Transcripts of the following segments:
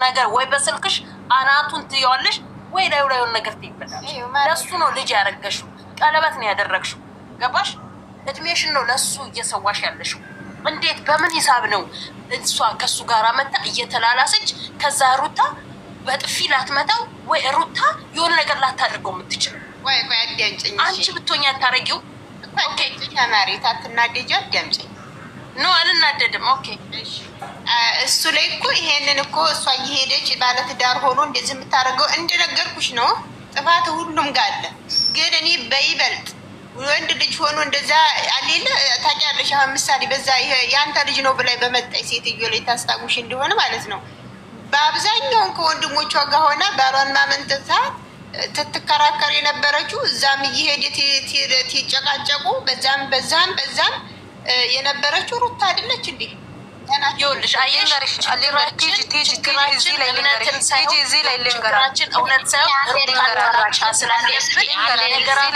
ነገር ወይ በስልክሽ አናቱን ትይዋለሽ ወይ ላዩን ነገር ትይበታለሽ። ለሱ ነው ልጅ ያረገሽው፣ ቀለበት ነው ያደረግሽው። ገባሽ? እድሜሽን ነው ለሱ እየሰዋሽ ያለሽው። እንዴት በምን ሂሳብ ነው እሷ ከሱ ጋር መጣ እየተላላሰች ከዛ ሩታ በጥፊ ላትመታው ወይ ሩታ የሆነ ነገር ላታደርገው የምትችለው? ወይ አዳምጪኝ። አንቺ ብትሆኛ ታረጊው? ኦኬ ተማሪ ታትናደጂ። አዳምጪኝ። ኖ አልናደድም። ኦኬ እሱ ላይ እኮ ይሄንን እኮ እሷ እየሄደች ባለትዳር ሆኖ እንደዚህ የምታደርገው እንደነገርኩሽ ነው። ጥፋት ሁሉም ጋር አለ። ግን እኔ በይበልጥ ወንድ ልጅ ሆኖ እንደዛ አሌለ ታውቂያለሽ። አሁን ምሳሌ በዛ ይሄ የአንተ ልጅ ነው ብላይ በመጣይ ሴትዮ ላይ ታስታውሽ እንደሆነ ማለት ነው። በአብዛኛውን ከወንድሞቿ ጋር ሆና ባሏን ማመንተታ ትትከራከር የነበረችው እዛም እየሄደ ትጨቃጨቁ በዛም የነበረችው ሩታ አይደለች እንዴ? ይኸውልሽ አየሽ ችግራችን እውነት ሳይሆን ሩታ ስላለብን ነገራችን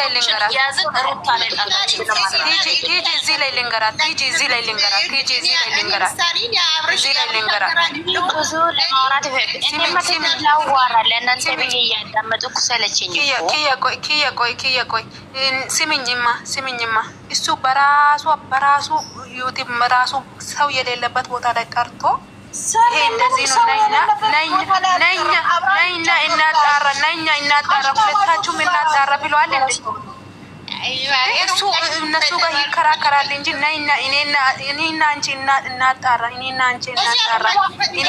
ያዝን ሩታ ላይ ስሚኝማ እሱ በራሱ ዩቲብ ራሱ ሰው የሌለበት ቦታ ላይ ቀርቶ ይሄ እንደዚህ ነው። ነይና እናጣራ ሁለታችሁም እናጣራ ብለዋል እንዴ? እሱ እነሱ ጋር ይከራከራል እንጂ ነይና እኔና አንቺ እናጣራ እኔ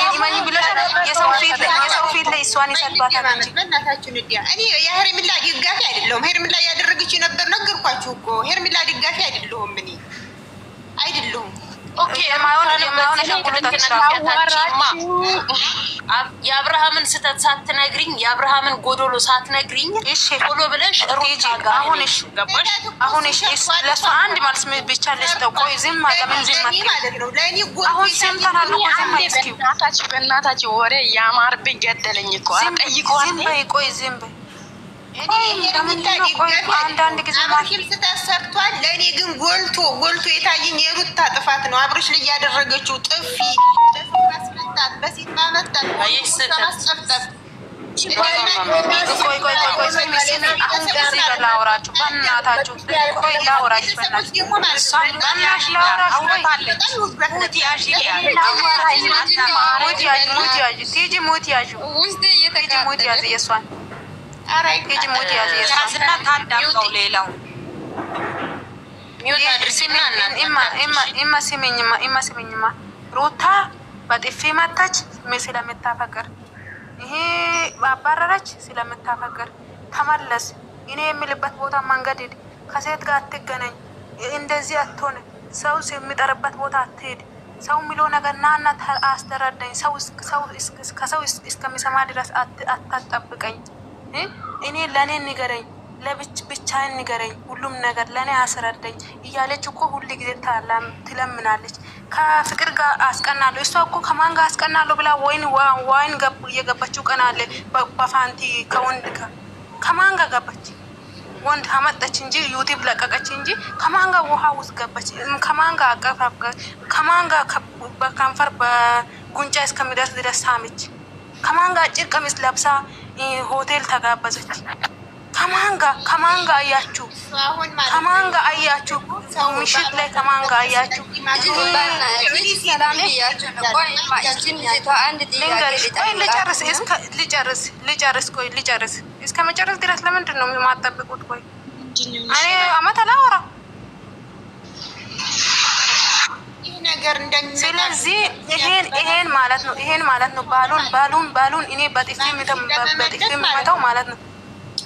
ኢማኒ ብለሽ የሰው ፊት ላይ እሷን ይሰድባታል እንጂ እኔ የሄርሚላ ደጋፊ አይደለሁም። ሄርሚላ ያደረገች ነበር ነገርኳችሁ እኮ። ሄርሚላ ደጋፊ አይደለሁም እኔ አይደለሁም። ኦኬ የአብርሃምን ስህተት ሳትነግሪኝ የአብርሃምን ጎዶሎ ሳትነግሪኝ ቶሎ ብለሽ አሁን ለእሷ አንድ መልስ ብቻ ልስጠው። ቆይ ዝም ለምን ዝም አሁን ሰምተናል እኮ ዝም እስኪ በእናታችሁ ወሬ ያማርብኝ ገደለኝ እኮ ዝም በይ። ቆይ ዝም በይ። አንዳንድ ጊዜ ማሽል ስተሰርቷል። ለእኔ ግን ጎልቶ የታየኝ የሩታ ጥፋት ነው። አብርሽ ላይ ያደረገችው ጥፊ ማስመታት፣ በሴት ማመጣት፣ ማስጨፍጠፍ ላውራችሁ በእናታችሁ ቆይ ላውራችሁ የእሷን ሌላው ስሚኝማ ሩታ በጥፊ መታች ስለምታፈቅር፣ ይሄ አባረረች ስለምታፈቅር። ተመለስ። እኔ የሚልበት ቦታ መንገድ ሂድ። ከሴት ጋር አትገናኝ። እንደዚህ አትሆን። ሰው የሚጠርበት ቦታ አትሄድ። ሰው የሚለው ነገር ናና አስተረዳኝ። ከሰው እስከሚሰማ ድረስ አታጠብቀኝ። እኔ ለእኔ ንገረኝ፣ ብቻዬን ንገረኝ፣ ሁሉም ነገር ለእኔ አስረዳኝ እያለች እኮ ሁሉ ጊዜ ትለምናለች። ከፍቅር ጋር አስቀናለሁ። እሷ እኮ ከማን ጋር አስቀናለሁ ብላ ዋይን እየገባችው ቀን አለ። በፋንቲ ከወንድ ጋር ከማን ጋር ገባች? ወንድ አመጣች እንጂ ዩቲብ ለቀቀች እንጂ ከማን ጋር ውሃ ውስጥ ገባች? ከማን ጋር አቀፋ? ከማን ጋር በከንፈር በጉንጫ እስከሚደርስ ድረስ ሳመች? ከማን ጋር አጭር ቀሚስ ለብሳ ሆቴል ተጋበዘች? ከማን ጋር አያችሁ? ከማን ጋር አያችሁ? ምሽት ላይ ከማን ጋር አያችሁ? ልጨርስ እስከ መጨረስ ድረስ ለምንድን ነው የማጠብቁት? ቆይ እኔ አመት አላወራ። ስለዚህ ይሄን ማለት ነው ባሉን እኔ በጥፊ የሚመታው ማለት ነው።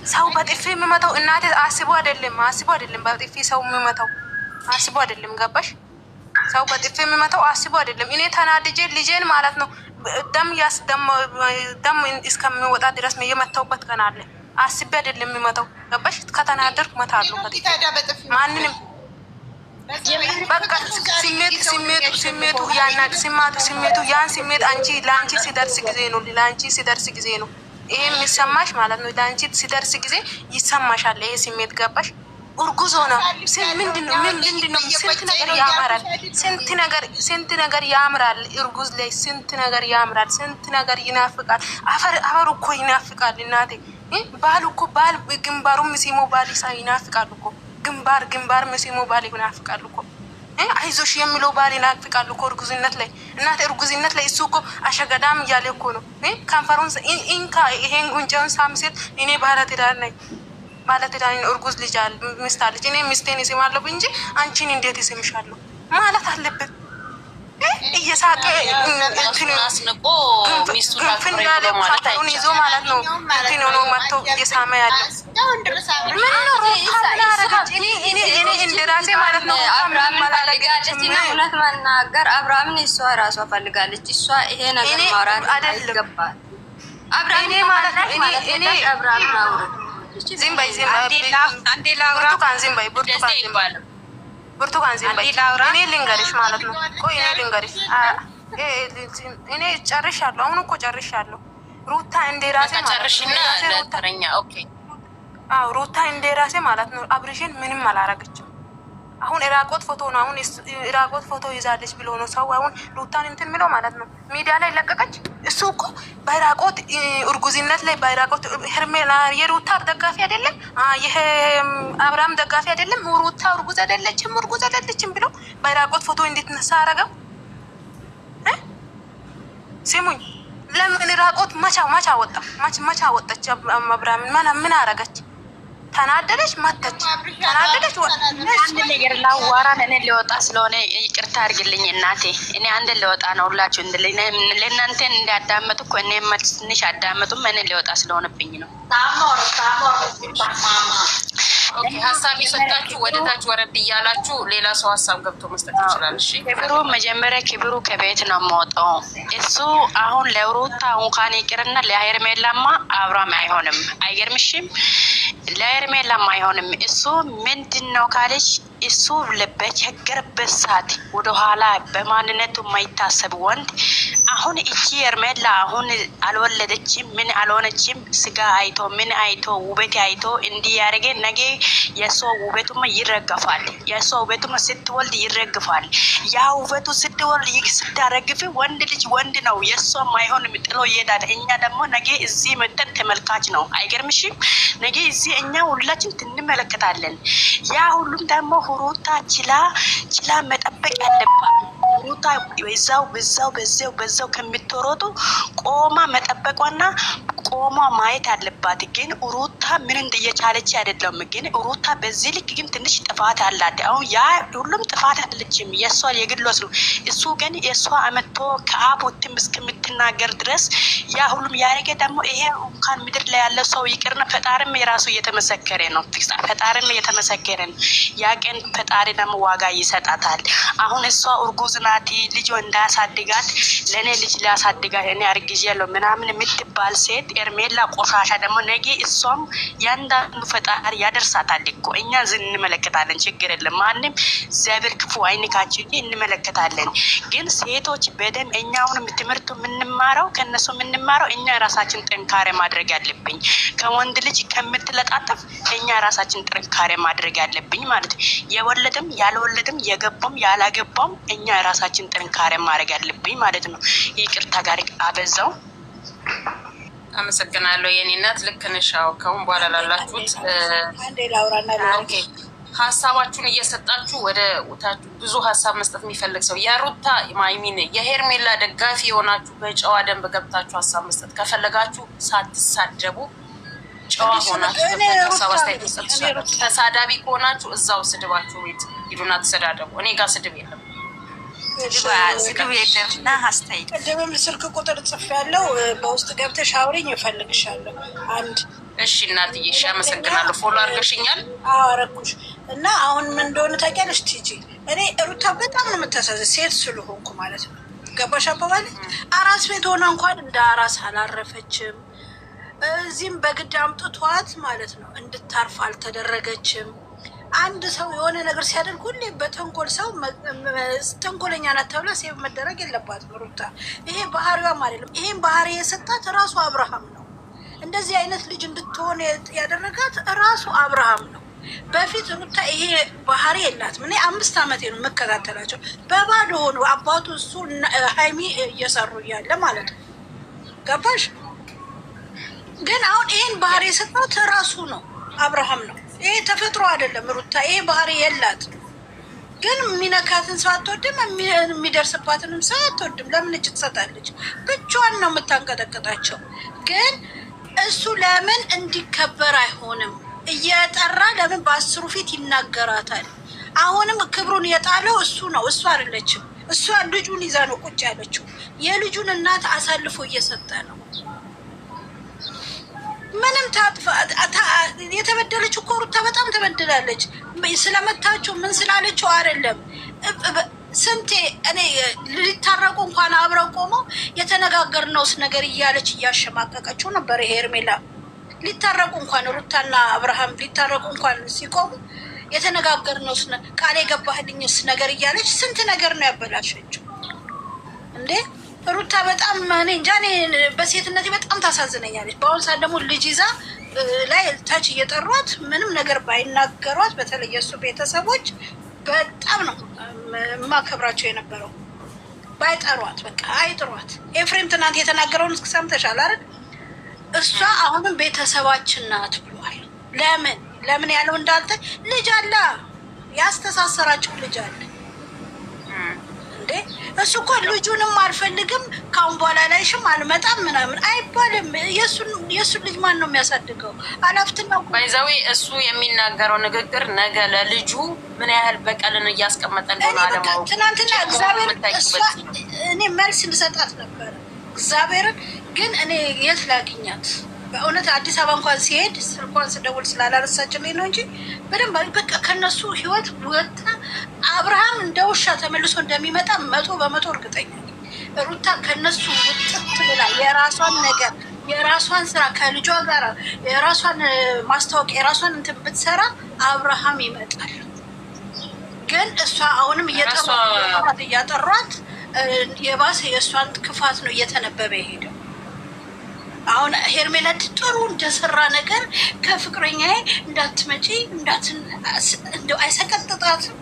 ሰው በጥፊ የሚመታው እናቴ አስቦ አይደለም በጥፊ ሰው የሚመታው አስቦ አይደለም። ገባሽ? ሰው በጥፊ የሚመታው አስቦ አይደለም። እኔ ተናድጄ ልጄን ማለት ነው ደም እስከሚወጣ ድረስ የመታውበት ቀን አለ። አስቤ አይደለም የሚመታው። ገባሽ? ከተናደርኩ እመታለሁ። ማንንም በቃ ስሜቱ ያን ስሜት ለአንቺ ሲደርስ ጊዜ ነው ይሄ የሚሰማሽ ማለት ነው። ለአንቺ ሲደርስ ጊዜ ይሰማሻል ይሄ ስሜት። ገባሽ? እርጉዝ ሆና ምንድነው ስንት ነገር ያምራል፣ ስንት ነገር ያምራል። እርጉዝ ላይ ስንት ነገር ያምራል፣ ስንት ነገር ይናፍቃል። አፈር እኮ ይናፍቃል እናቴ። ባል እኮ ባል ግንባሩ ምስሞ ባል ይናፍቃል እኮ ግንባር ምስሞ ባል ይናፍቃል እኮ። አይዞሽ የሚለው ባል ይናፍቃል እኮ እርጉዝነት ላይ እናቴ። እርጉዝነት ላይ እሱ እኮ አሸገዳም እያለ እኮ ነው ከንፈሩን ኢንካ ይሄን ጉንጫውን ሳምሴት እኔ ባለትዳር ነኝ ባለትዳር እርጉዝ ልጅ ሚስት አለች። እኔ ሚስቴን ይስማለሁ እንጂ አንቺን እንዴት ይስምሻለሁ ማለት አለብን። እየሳቀ አስንቆ ሚስቱን ግንፍን ይዞ ማለት ነው እንትን ሆኖ መጥቶ እየሳመ ያለው ምን ነው? እኔ እንደራሴ ማለት ነው እውነት መናገር አብርሃምን እሷ ራሷ ፈልጋለች። እሷ ይሄ ነገር ማውራት አይገባል። አብርሃም ማለት ነው እኔ አብርሃም አውሩ ዝም በይ አንዴ ላውራ። ብርቱካን ዝም በይ እኔ ልንገርሽ ማለት ነው። ቆይ እኔ ልንገርሽ እኔ ጨርሻለሁ። አሁን እኮ ጨርሻለሁ። ሩታ እንደራሴ ሩታ እንደራሴ ማለት ነው አብርሽን ምንም አላረገችም። አሁን ኢራቆት ፎቶ ነው አሁን ኢራቆት ፎቶ ይዛለች ብሎ ነው ሰው አሁን ሩታን እንትን የሚለው ማለት ነው ሚዲያ ላይ ለቀቀች። እሱ እኮ በኢራቆት እርጉዝነት ላይ በኢራቆት ሄርሜላ የሩታ ደጋፊ አይደለም፣ ይሄ አብርሃም ደጋፊ አይደለም። ሩታ እርጉዝ አይደለችም ብሎ በኢራቆት ፎቶ እንድትነሳ አረገው። ሲሙኝ ለምን ኢራቆት መቻ ወጣች? አብርሃም ምን አረገች? ተናደደች፣ መተች፣ ተናደደች። አንድ ነገር ላዋራ እኔ ሊወጣ ስለሆነ ይቅርታ አድርግልኝ እናቴ። እኔ አንድ ሊወጣ ነው ሁላችሁ ለእናንተ እንዳዳመጡ እኮ እኔ መልስ ትንሽ አዳመጡም። እኔ ሊወጣ ስለሆነብኝ ነው። ሀሳብ የሰጣችሁ ወደታች ወረድ እያላችሁ ሌላ ሰው ሀሳብ ገብቶ መስጠት ይችላል። እሺ ክብሩ መጀመሪያ ክብሩ ከቤት ነው የምወጣው። እሱ አሁን ለሩታ እንኳን ይቅርና ለሄርሜላማ አብራም አይሆንም። አይገርምሽም? ለሄርሜላማ አይሆንም። እሱ ምንድን ነው ካለች እሱ በቸገረበት ሰዓት ወደኋላ በማንነቱ የማይታሰብ ወንድ አሁን እቺ ሄርሜላ አሁን አልወለደችም፣ ምን አልሆነችም። ስጋ አይቶ ምን አይቶ ውበት አይቶ እንዲህ ያደረገ ነገ የሷ ውበቱማ ይረገፋል። የሷ ውበቱማ ስትወልድ ይረግፋል። ያ ውበቱ ስትወልድ ስታረግፍ ወንድ ልጅ ወንድ ነው። የሷም አይሆንም ጥሎ ይሄዳል። እኛ ደግሞ ነገ እዚህ መጠን ተመልካች ነው። አይገርምሽም? ነገ እዚህ እኛ ሁላችን እንመለከታለን። ያ ሁሉም ደግሞ ሩታ ችላ መጠበቅ ያለባት ሩታ በዛው ከምትሮጡ ቆማ መጠበቋና ቆማ ማየት አለባት። ግን ሩታ ምን እንደየቻለች አይደለም። ግን ሩታ በዚህ ልክ ግን ትንሽ ጥፋት አላት። አሁን ያ ሁሉም ጥፋት አለችም የሷ የግሏስ ነው። እሱ ግን የሷ አመቶ ከአብ ወጥም እስከምትናገር ድረስ ያ ሁሉም ያረገ ደግሞ ይሄ እንኳን ምድር ላይ ያለ ሰው ይቅርና ፈጣሪም የራሱ እየተመሰከረ ነው። ፈጣሪም እየተመሰከረ ነው። ያ ቀን ፈጣሪ ደግሞ ዋጋ ይሰጣታል። አሁን እሷ እርጉዝ ናት። ልጅ እንዳያሳድጋት ለኔ ልጅ ሊያሳድጋት እኔ አርግዣለሁ ምናምን የምትባል ሴት ሄርሜላ ቆሻሻ ደግሞ ነገ እሷም ያንዳንዱ ፈጣሪ ያደርሳታል እኮ። እኛ እንመለከታለን፣ ችግር የለም። ማንም እግዚአብሔር ክፉ አይንካችሁ እንጂ እንመለከታለን። ግን ሴቶች በደም እኛውን ትምህርቱ የምንማረው ከነሱ የምንማረው እኛ ራሳችን ጥንካሬ ማድረግ ያለብኝ ከወንድ ልጅ ከምትለጣጠፍ እኛ ራሳችን ጥንካሬ ማድረግ ያለብኝ ማለት የወለደም ያልወለደም የገባም ያላገባም እኛ ራሳችን ጥንካሬ ማድረግ ያለብኝ ማለት ነው። ይቅርታ ጋር አበዛው። አመሰግናለሁ የኔ እናት። ልክ ነሽ። ከአሁን በኋላ ላላችሁት ሀሳባችሁን እየሰጣችሁ ወደ ብዙ ሀሳብ መስጠት የሚፈልግ ሰው የሩታ ማይሚን የሄርሜላ ደጋፊ የሆናችሁ በጨዋ ደንብ ገብታችሁ ሀሳብ መስጠት ከፈለጋችሁ ሳትሳደቡ ጨዋ ሆናችሁ ሀሳብ አስተያየት መስጠት ትችላላችሁ። ተሳዳቢ ከሆናችሁ እዛው ስድባችሁ ቤት ሂዱና ተሰዳደቡ። እኔ ጋር ስድብ የለም። ስድብ የለምና አስተያየት ቅድምም ስልክ ቁጥር ጽፌያለሁ። በውስጥ ገብተሽ አውሪኝ፣ እፈልግሻለሁ። አንድ እሺ እናትዬ፣ እሺ አመሰግናለሁ። ፎሎ አድርገሽኛል? አዎ አደረኩሽ። እና አሁን ምን እንደሆነ ታውቂያለሽ ቲጂ? እኔ ሩታ በጣም ነው የምታሳዝን ሴት ስለሆንኩ ማለት ነው። ገባሽ አባባል? አራስ ቤት ሆና እንኳን እንደ አራስ አላረፈችም። እዚህም በግድ አምጥቷት ማለት ነው እንድታርፍ አልተደረገችም። አንድ ሰው የሆነ ነገር ሲያደርግ ሁሌ በተንኮል ሰው ተንኮለኛ ናት ተብላ ሴቭ መደረግ የለባትም ሩታ። ይሄ ባህሪዋም አይደለም። ይሄን ባህሪ የሰጣት ራሱ አብርሃም ነው። እንደዚህ አይነት ልጅ እንድትሆን ያደረጋት ራሱ አብርሃም ነው። በፊት ሩታ ይሄ ባህሪ የላትም። እኔ 5 ዓመቴ ነው መከታተላቸው በባዶ ሆኖ አባቱ እሱ ሃይሚ እየሰሩ እያለ ማለት ነው። ገባሽ? ግን አሁን ይሄን ባህሪ የሰጣት ራሱ ነው አብርሃም ነው። ይሄ ተፈጥሮ አይደለም። ሩታ ይሄ ባህሪ የላትም። ግን የሚነካትን ሰው አትወድም፣ የሚደርስባትንም ሰው አትወድም። ለምን እጅ ትሰጣለች? ብቻዋን ነው የምታንቀጠቅጣቸው። ግን እሱ ለምን እንዲከበር አይሆንም? እየጠራ ለምን በ10 ፊት ይናገራታል? አሁንም ክብሩን የጣለው እሱ ነው፣ እሱ አይደለችም። እሷ ልጁን ይዛ ነው ቁጭ ያለችው። የልጁን እናት አሳልፎ እየሰጠ ነው። ምንም የተበደለች እኮ ሩታ በጣም ተበድላለች። ስለመታቸው ምን ስላለችው አይደለም። ስንቴ እኔ ሊታረቁ እንኳን አብረው ቆመው የተነጋገርነውስ ነገር እያለች እያሸማቀቀችው ነበር። ሄርሜላ ሊታረቁ እንኳን ሩታና አብርሃም ሊታረቁ እንኳን ሲቆሙ የተነጋገርነውስ ቃል የገባህልኝስ ነገር እያለች ስንት ነገር ነው ያበላሸችው እንዴ ሩታ። በጣም እኔ እንጃ፣ እኔ በሴትነቴ በጣም ታሳዝነኛለች። በአሁኑ ሰዓት ደግሞ ልጅ ይዛ ላይ ታች እየጠሯት ምንም ነገር ባይናገሯት፣ በተለይ የእሱ ቤተሰቦች በጣም ነው የማከብራቸው የነበረው። ባይጠሯት በቃ አይጥሯት። ኤፍሬም ትናንት የተናገረውን ሰምተሻል አይደል? እሷ አሁንም ቤተሰባችን ናት ብሏል። ለምን ያለው እንዳልተ ልጅ አለ፣ ያስተሳሰራቸው ልጅ አለ እንዴ። እሱ እኮ ልጁንም አልፈልግም ካሁን በኋላ ላይሽም አልመጣም ምናምን አይባልም። የእሱን ልጅ ማን ነው የሚያሳድገው? አላፍትናው ባይዛዊ እሱ የሚናገረው ንግግር ነገ ለልጁ ምን ያህል በቀልን እያስቀመጠ እንደሆነ አለማወቅ። ትናንትና እግዚአብሔር እኔ መልስ ልሰጣት ነበር እግዚአብሔርን፣ ግን እኔ የት ላግኛት? በእውነት አዲስ አበባ እንኳን ሲሄድ ስልኳን ስደውል ስላላነሳችልኝ ነው እንጂ በደንብ በቃ ከነሱ ህይወት ወጣ። አብርሃም እንደ ውሻ ተመልሶ እንደሚመጣ 100% እርግጠኛ ነኝ። ሩታ ከነሱ ውጥት ብላ የራሷን ነገር የራሷን ስራ ከልጇ ጋር የራሷን ማስታወቂያ የራሷን እንትን ብትሰራ አብርሃም ይመጣል። ግን እሷ አሁንም እያጠሯት የባሰ የእሷን ክፋት ነው እየተነበበ የሄደው። አሁን ሄርሜላ ጥሩ እንደሰራ ነገር ከፍቅረኛዬ እንዳትመጪ እንደው አይሰቀጥጣትም?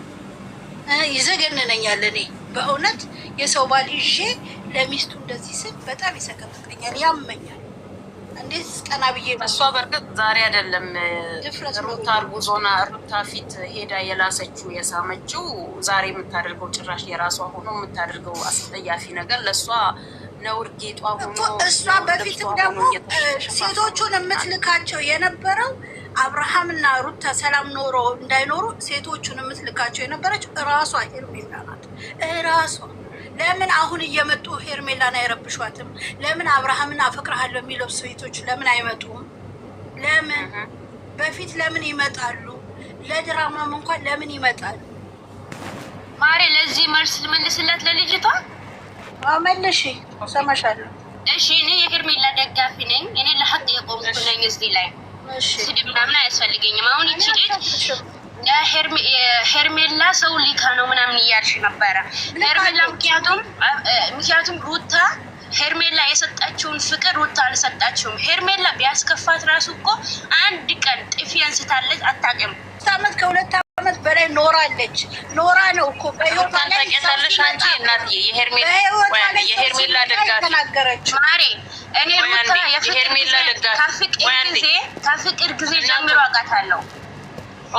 ይዘገንነኛል። እኔ በእውነት የሰው ባል ይዤ ለሚስቱ እንደዚህ ስል በጣም ይሰቀጥጠኛል፣ ያመኛል። እንዴት ቀና ብዬ እሷ በእርግጥ ዛሬ አይደለም ሩታ እርጉዞና ሩታ ፊት ሄዳ የላሰችው የሳመችው ዛሬ የምታደርገው ጭራሽ የራሷ ሆኖ የምታደርገው አስጠያፊ ነገር ለእሷ ነውር ጌጧ ሆኖ እሷ በፊትም ደግሞ ሴቶቹን የምትልካቸው የነበረው አብርሃምና ሩታ ሰላም ኖሮ እንዳይኖሩ ሴቶቹን የምትልካቸው የነበረችው እራሷ ሄርሜላ ናት። እራሷ ለምን አሁን እየመጡ ሄርሜላን አይረብሿትም? ለምን አብርሃምን አፈቅርሃለሁ የሚለው ሴቶች ለምን አይመጡም? ለምን በፊት ለምን ይመጣሉ? ለድራማም እንኳን ለምን ይመጣሉ? ማሬ ለዚህ መልስ ልመልስላት ለልጅቷ መልሽ ሰማሻለሁ። እሺ እኔ የሄርሜላ ደጋፊ ነኝ። እኔ ለሐቅ የቆምኩ ነኝ። እዚህ ላይ ስድብ ምናምን አያስፈልገኝም። አሁን ይቺ ልጅ ሄርሜላ ሰው ሊካ ነው ምናምን እያልሽ ነበረ። ሄርሜላ ምክንያቱም ሩታ ሄርሜላ የሰጣችውን ፍቅር ሩታ አልሰጣችውም። ሄርሜላ ቢያስከፋት ራሱ እኮ አንድ ቀን ጥፊ አንስታለች አታውቅም። 2 ዓመት በላይ ኖራለች። ኖራ ነው እኮ በህይወቷ ላይ ታውቂያለሽ አንቺ እናትዬ የሄርሜላ ደጋፊ ማሬ። እኔ ሩታ የሄርሜላ ደጋፊ ከፍቅር ጊዜ ጀምሮ አውቃታለሁ።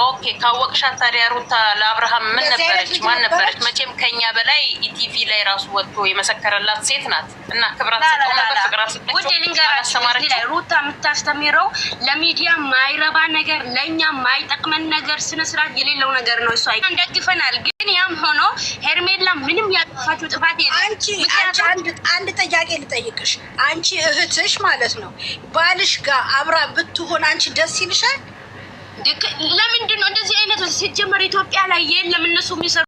ኦኬ ካወቅሻት ታዲያ ሩታ ለአብርሃም ምን ነበረች? ማን ነበረች? መቼም ከኛ በላይ ኢቲቪ ላይ ራሱ ወጥቶ የመሰከረላት ሴት ናት። እና ክብራት ላይ ሩታ የምታስተምረው ለሚዲያ ማይረባ ነገር፣ ለእኛ ማይጠቅመን ነገር፣ ስነስርዓት የሌለው ነገር ነው። እሷ እንደግፈናል። ግን ያም ሆኖ ሄርሜላ ምንም ያጠፋችው ጥፋት የለም። አንድ ጥያቄ ልጠይቅሽ። አንቺ እህትሽ ማለት ነው ባልሽ ጋር አብራ ብትሆን አንቺ ደስ ይልሻል? ለምንድን ነው እንደዚህ አይነት ሲጀመር ኢትዮጵያ ላይ የለም እነሱ የሚሰሩ